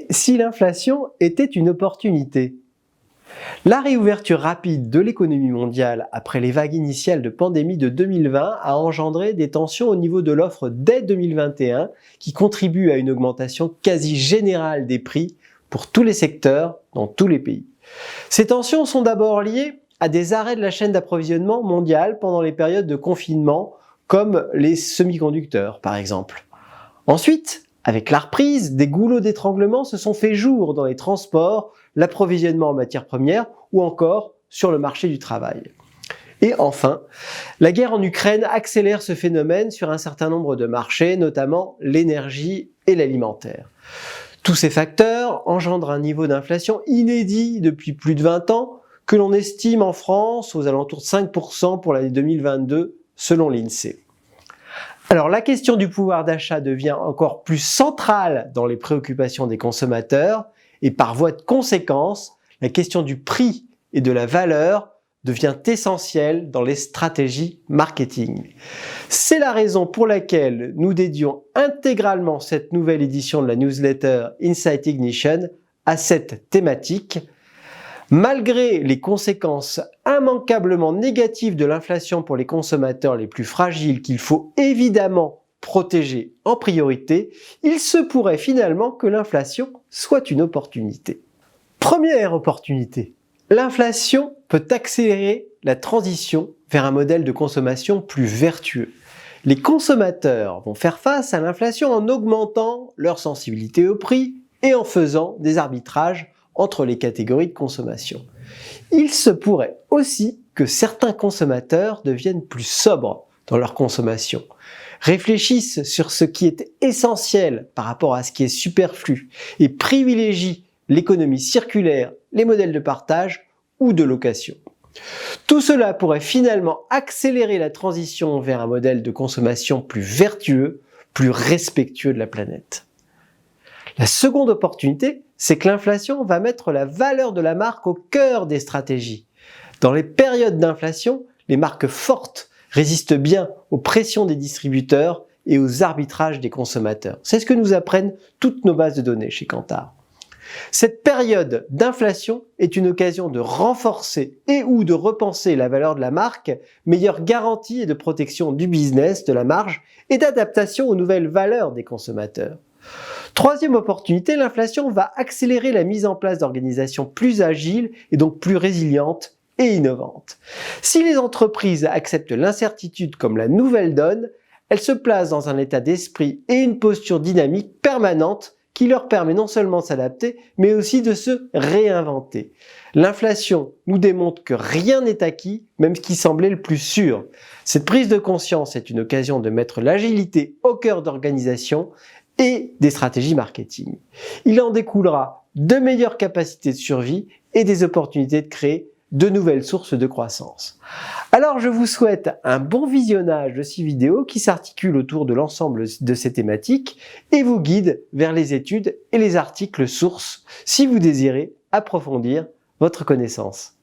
si l'inflation était une opportunité? La réouverture rapide de l'économie mondiale après les vagues initiales de pandémie de 2020 a engendré des tensions au niveau de l'offre dès 2021 qui contribuent à une augmentation quasi générale des prix pour tous les secteurs dans tous les pays. Ces tensions sont d'abord liées à des arrêts de la chaîne d'approvisionnement mondiale pendant les périodes de confinement, comme les semi-conducteurs par exemple. Ensuite, avec la reprise, des goulots d'étranglement se sont fait jour dans les transports, l'approvisionnement en matières premières ou encore sur le marché du travail. Et enfin, la guerre en Ukraine accélère ce phénomène sur un certain nombre de marchés, notamment l'énergie et l'alimentaire. Tous ces facteurs engendrent un niveau d'inflation inédit depuis plus de 20 ans, que l'on estime en France aux alentours de 5% pour l'année 2022 selon l'INSEE. Alors la question du pouvoir d'achat devient encore plus centrale dans les préoccupations des consommateurs et par voie de conséquence, la question du prix et de la valeur devient essentielle dans les stratégies marketing. C'est la raison pour laquelle nous dédions intégralement cette nouvelle édition de la newsletter Insight Ignition à cette thématique. Malgré les conséquences immanquablement négatives de l'inflation pour les consommateurs les plus fragiles qu'il faut évidemment protéger en priorité, il se pourrait finalement que l'inflation soit une opportunité. Première opportunité, l'inflation peut accélérer la transition vers un modèle de consommation plus vertueux. Les consommateurs vont faire face à l'inflation en augmentant leur sensibilité au prix et en faisant des arbitrages entre les catégories de consommation. Il se pourrait aussi que certains consommateurs deviennent plus sobres dans leur consommation, réfléchissent sur ce qui est essentiel par rapport à ce qui est superflu et privilégient l'économie circulaire, les modèles de partage ou de location. Tout cela pourrait finalement accélérer la transition vers un modèle de consommation plus vertueux, plus respectueux de la planète. La seconde opportunité, c'est que l'inflation va mettre la valeur de la marque au cœur des stratégies. Dans les périodes d'inflation, les marques fortes résistent bien aux pressions des distributeurs et aux arbitrages des consommateurs. C'est ce que nous apprennent toutes nos bases de données chez Kantar. Cette période d'inflation est une occasion de renforcer et ou de repenser la valeur de la marque, meilleure garantie et de protection du business, de la marge et d'adaptation aux nouvelles valeurs des consommateurs. Troisième opportunité, l'inflation va accélérer la mise en place d'organisations plus agiles et donc plus résilientes et innovantes. Si les entreprises acceptent l'incertitude comme la nouvelle donne, elles se placent dans un état d'esprit et une posture dynamique permanente qui leur permet non seulement de s'adapter, mais aussi de se réinventer. L'inflation nous démontre que rien n'est acquis, même ce qui semblait le plus sûr. Cette prise de conscience est une occasion de mettre l'agilité au cœur d'organisations et des stratégies marketing. Il en découlera de meilleures capacités de survie et des opportunités de créer de nouvelles sources de croissance. Alors je vous souhaite un bon visionnage de ces vidéos qui s'articulent autour de l'ensemble de ces thématiques et vous guident vers les études et les articles sources si vous désirez approfondir votre connaissance.